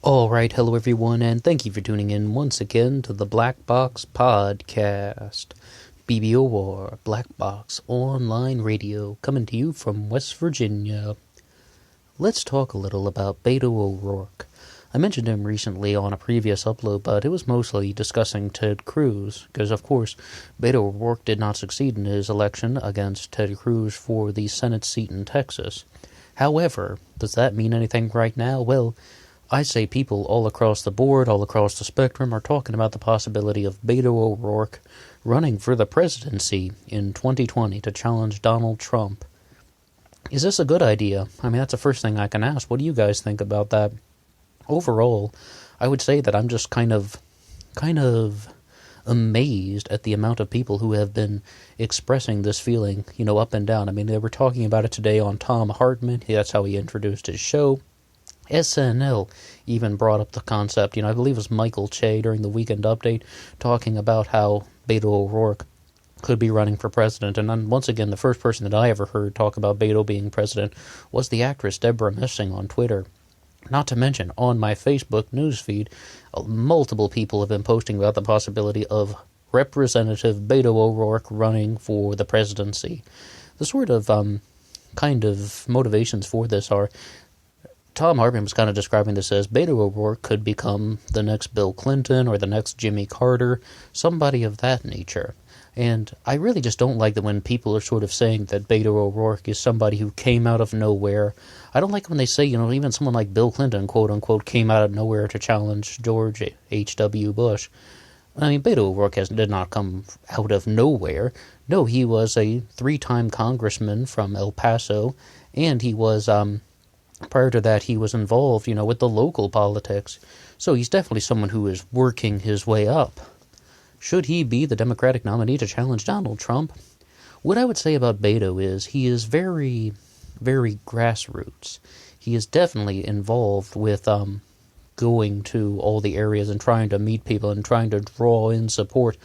Alright, hello everyone, and thank you for tuning in once again to the Black Box Podcast. BBOR, Black Box Online Radio, coming to you from West Virginia. Let's talk a little about Beto O'Rourke. I mentioned him recently on a previous upload, but it was mostly discussing Ted Cruz, because of course, Beto O'Rourke did not succeed in his election against Ted Cruz for the Senate seat in Texas. However, does that mean anything right now? Well, I say people all across the board, all across the spectrum, are talking about the possibility of Beto O'Rourke running for the presidency in 2020 to challenge Donald Trump. Is this a good idea? I mean, that's the first thing I can ask. What do you guys think about that? Overall, I would say that I'm just kind of amazed at the amount of people who have been expressing this feeling, up and down. I mean, they were talking about it today on Tom Hartman. That's how he introduced his show. SNL even brought up the concept, I believe it was Michael Che during the Weekend Update, talking about how Beto O'Rourke could be running for president. And then, once again, the first person that I ever heard talk about Beto being president was the actress Deborah Messing on Twitter. Not to mention, on my Facebook newsfeed, multiple people have been posting about the possibility of Representative Beto O'Rourke running for the presidency. The sort of, kind of motivations for this are, Tom Hartman was kind of describing this as Beto O'Rourke could become the next Bill Clinton or the next Jimmy Carter, somebody of that nature. And I really just don't like that when people are sort of saying that Beto O'Rourke is somebody who came out of nowhere. I don't like when they say, even someone like Bill Clinton, quote-unquote, came out of nowhere to challenge George H.W. Bush. I mean, Beto O'Rourke did not come out of nowhere. No, he was a 3-time congressman from El Paso, and he was, prior to that, he was involved, with the local politics. So he's definitely someone who is working his way up. Should he be the Democratic nominee to challenge Donald Trump? What I would say about Beto is he is very, very grassroots. He is definitely involved with going to all the areas and trying to meet people and trying to draw in support.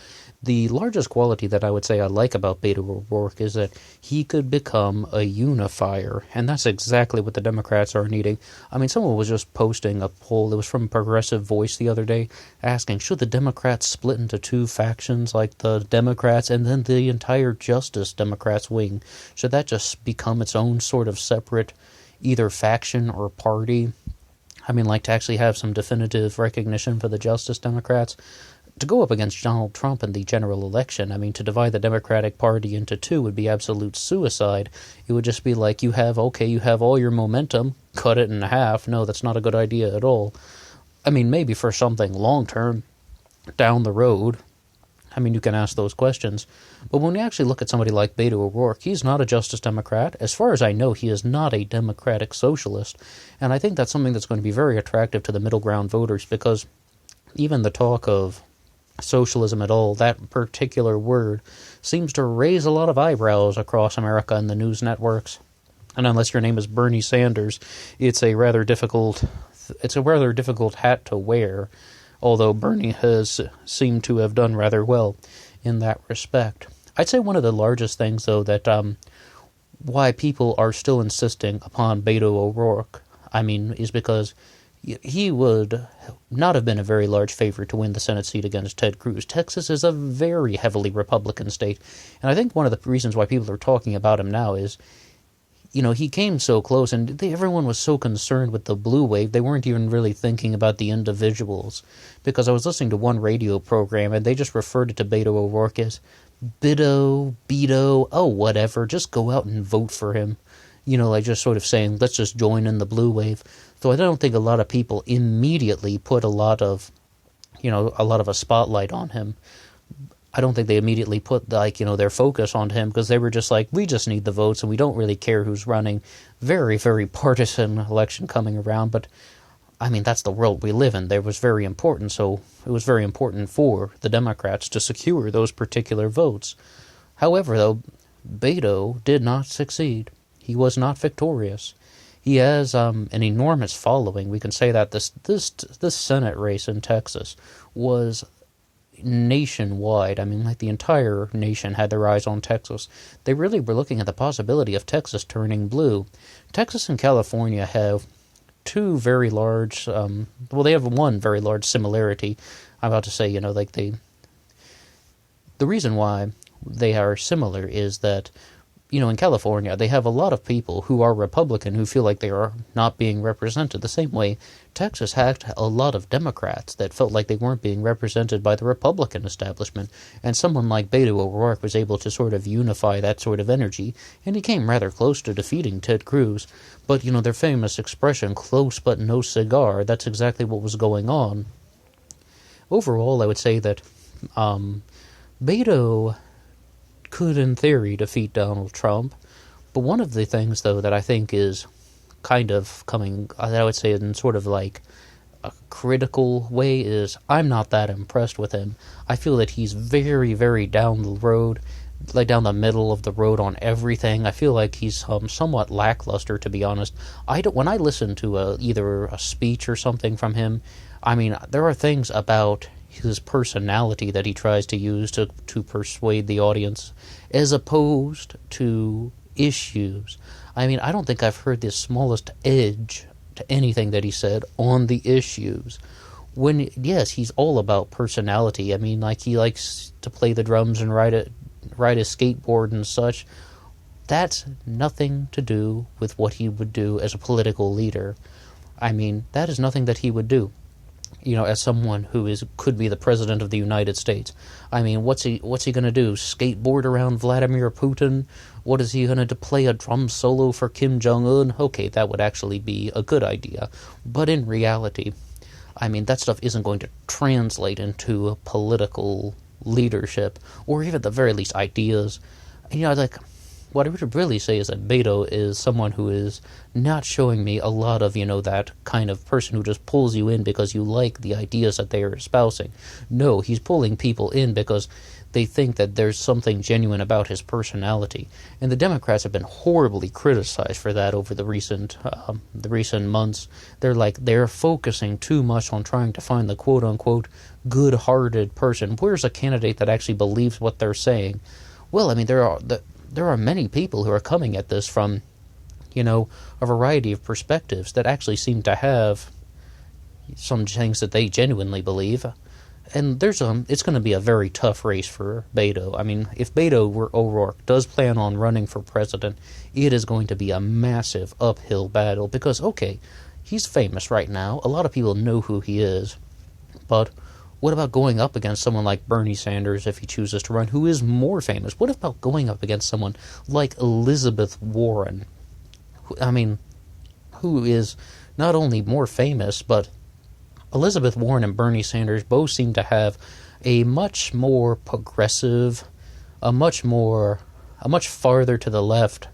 The largest quality that I would say I like about Beto O'Rourke is that he could become a unifier, and that's exactly what the Democrats are needing. I mean, someone was just posting a poll that was from Progressive Voice the other day, asking, should the Democrats split into 2 factions, like the Democrats and then the entire Justice Democrats wing? Should that just become its own sort of separate either faction or party? I mean, like to actually have some definitive recognition for the Justice Democrats? To go up against Donald Trump in the general election, I mean, to divide the Democratic Party into 2 would be absolute suicide. It would just be like, you have all your momentum, cut it in half. No, that's not a good idea at all. I mean, maybe for something long-term, down the road, I mean, you can ask those questions. But when we actually look at somebody like Beto O'Rourke, he's not a Justice Democrat. As far as I know, he is not a Democratic Socialist. And I think that's something that's going to be very attractive to the middle ground voters, because even the talk of socialism at all, that particular word, seems to raise a lot of eyebrows across America and the news networks. And unless your name is Bernie Sanders, it's a rather difficult hat to wear, although Bernie has seemed to have done rather well in that respect. I'd say one of the largest things, though, that why people are still insisting upon Beto O'Rourke, is because he would not have been a very large favorite to win the Senate seat against Ted Cruz. Texas is a very heavily Republican state, and I think one of the reasons why people are talking about him now is, he came so close, and everyone was so concerned with the blue wave, they weren't even really thinking about the individuals. Because I was listening to one radio program, and they just referred to Beto O'Rourke as Beto, oh, whatever, just go out and vote for him. Like just sort of saying, let's just join in the blue wave. So I don't think a lot of people immediately put a lot of a spotlight on him. I don't think they immediately put, their focus on him, because they were just like, we just need the votes and we don't really care who's running. Very, very partisan election coming around, but that's the world we live in. It was very important, so it was very important for the Democrats to secure those particular votes. However, though, Beto did not succeed. He was not victorious. He has an enormous following. We can say that this Senate race in Texas was nationwide. The entire nation had their eyes on Texas. They really were looking at the possibility of Texas turning blue. Texas and California have two very large, they have one very large similarity. I'm about to say, the reason why they are similar is that, in California, they have a lot of people who are Republican who feel like they are not being represented. The same way Texas had a lot of Democrats that felt like they weren't being represented by the Republican establishment. And someone like Beto O'Rourke was able to sort of unify that sort of energy, and he came rather close to defeating Ted Cruz. But, their famous expression, close but no cigar, that's exactly what was going on. Overall, I would say that Beto could, in theory, defeat Donald Trump. But one of the things, though, that I think is kind of coming, I would say in sort of like a critical way, is I'm not that impressed with him. I feel that he's very, very down the road, like down the middle of the road on everything. I feel like he's somewhat lackluster, to be honest. When I listen to either a speech or something from him, I mean, there are things about his personality that he tries to use to persuade the audience, as opposed to issues. I mean, I don't think I've heard the smallest edge to anything that he said on the issues. Yes, he's all about personality. I mean, like, he likes to play the drums and ride a skateboard and such. That's nothing to do with what he would do as a political leader. I mean, that is nothing that he would do, as someone who could be the president of the United States. I mean, what's he going to do? Skateboard around Vladimir Putin? What is he going to play a drum solo for Kim Jong-un? Okay, that would actually be a good idea. But in reality, I mean, that stuff isn't going to translate into political leadership, or even at the very least ideas. What I would really say is that Beto is someone who is not showing me a lot of, that kind of person who just pulls you in because you like the ideas that they are espousing. No, he's pulling people in because they think that there's something genuine about his personality. And the Democrats have been horribly criticized for that over the recent months. They're focusing too much on trying to find the quote-unquote good-hearted person. Where's a candidate that actually believes what they're saying? Well, I mean, there are many people who are coming at this from, a variety of perspectives that actually seem to have some things that they genuinely believe. And it's going to be a very tough race for Beto. I mean, if Beto O'Rourke does plan on running for president, it is going to be a massive uphill battle because, okay, he's famous right now. A lot of people know who he is. But what about going up against someone like Bernie Sanders if he chooses to run, who is more famous? What about going up against someone like Elizabeth Warren? Who is not only more famous, but Elizabeth Warren and Bernie Sanders both seem to have a much more progressive, a much farther to the left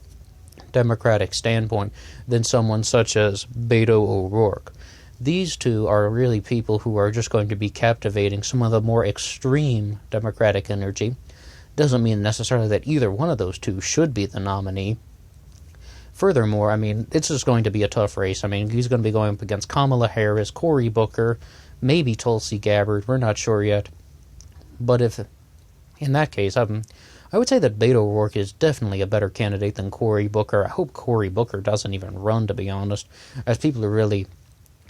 Democratic standpoint than someone such as Beto O'Rourke. These two are really people who are just going to be captivating some of the more extreme Democratic energy. Doesn't mean necessarily that either one of those two should be the nominee. Furthermore, I mean, it's just going to be a tough race. I mean, he's going to be going up against Kamala Harris, Cory Booker, maybe Tulsi Gabbard. We're not sure yet. But if, in that case, I would say that Beto O'Rourke is definitely a better candidate than Cory Booker. I hope Cory Booker doesn't even run, to be honest, as people are really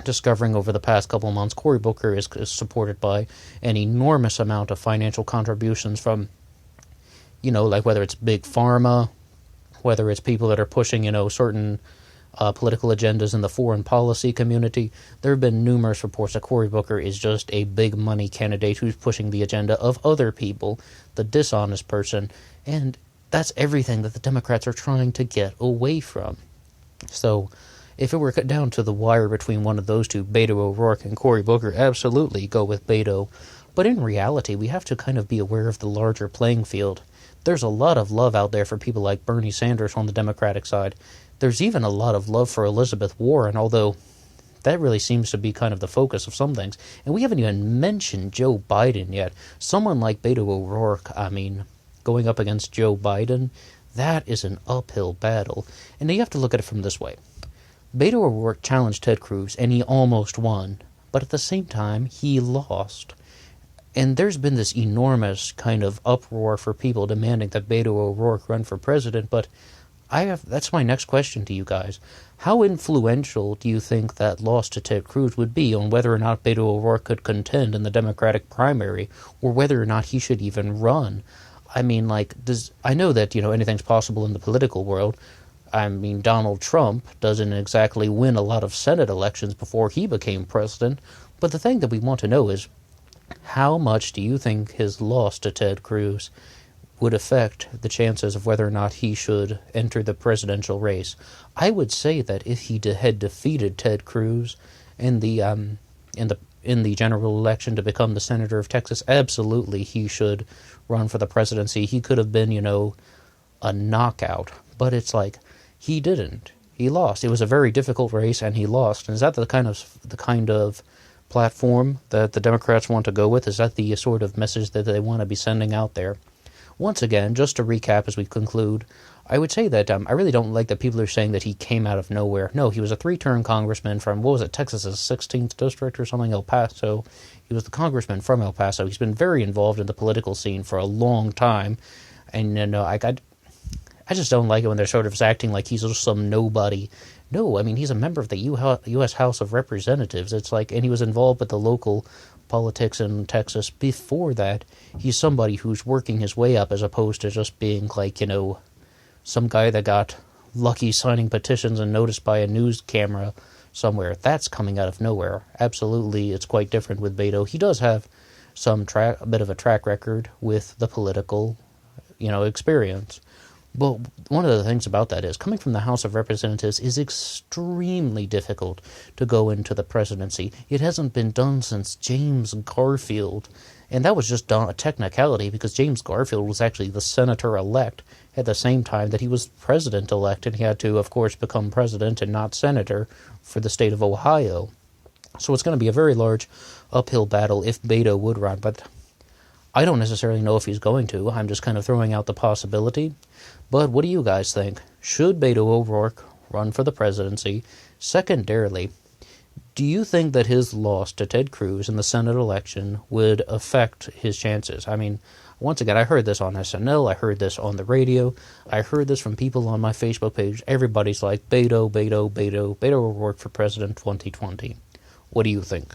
discovering over the past couple of months. Cory Booker is supported by an enormous amount of financial contributions from, like whether it's Big Pharma, whether it's people that are pushing, certain political agendas in the foreign policy community. There have been numerous reports that Cory Booker is just a big money candidate who's pushing the agenda of other people, the dishonest person, and that's everything that the Democrats are trying to get away from. So if it were cut down to the wire between one of those two, Beto O'Rourke and Cory Booker, absolutely go with Beto. But in reality, we have to kind of be aware of the larger playing field. There's a lot of love out there for people like Bernie Sanders on the Democratic side. There's even a lot of love for Elizabeth Warren, although that really seems to be kind of the focus of some things. And we haven't even mentioned Joe Biden yet. Someone like Beto O'Rourke, going up against Joe Biden, that is an uphill battle. And you have to look at it from this way. Beto O'Rourke challenged Ted Cruz, and he almost won. But at the same time, he lost. And there's been this enormous kind of uproar for people demanding that Beto O'Rourke run for president, but that's my next question to you guys. How influential do you think that loss to Ted Cruz would be on whether or not Beto O'Rourke could contend in the Democratic primary, or whether or not he should even run? I mean, like, I know that, anything's possible in the political world. I mean, Donald Trump doesn't exactly win a lot of Senate elections before he became president, but the thing that we want to know is, how much do you think his loss to Ted Cruz would affect the chances of whether or not he should enter the presidential race? I would say that if he had defeated Ted Cruz in the general election to become the senator of Texas, absolutely he should run for the presidency. He could have been, a knockout, but it's like he didn't. He lost. It was a very difficult race, and he lost. And is that the kind of platform that the Democrats want to go with? Is that the sort of message that they want to be sending out there? Once again, just to recap as we conclude, I would say that I really don't like that people are saying that he came out of nowhere. No, he was a 3-term congressman from, Texas's 16th district or something, El Paso. He was the congressman from El Paso. He's been very involved in the political scene for a long time. And, I just don't like it when they're sort of acting like he's just some nobody. No, I mean, he's a member of the U.S. House of Representatives. It's like, and he was involved with the local politics in Texas before that. He's somebody who's working his way up, as opposed to just being like, some guy that got lucky signing petitions and noticed by a news camera somewhere. That's coming out of nowhere. Absolutely, it's quite different with Beto. He does have a bit of a track record with the political, experience. But one of the things about that is, coming from the House of Representatives is extremely difficult to go into the presidency. It hasn't been done since James Garfield, and that was just a technicality because James Garfield was actually the senator-elect at the same time that he was president-elect, and he had to, of course, become president and not senator for the state of Ohio. So it's going to be a very large uphill battle if Beto would run, but I don't necessarily know if he's going to. I'm just kind of throwing out the possibility. But what do you guys think? Should Beto O'Rourke run for the presidency? Secondarily, do you think that his loss to Ted Cruz in the Senate election would affect his chances? I mean, once again, I heard this on SNL, I heard this on the radio, I heard this from people on my Facebook page. Everybody's like, Beto O'Rourke for president 2020. What do you think?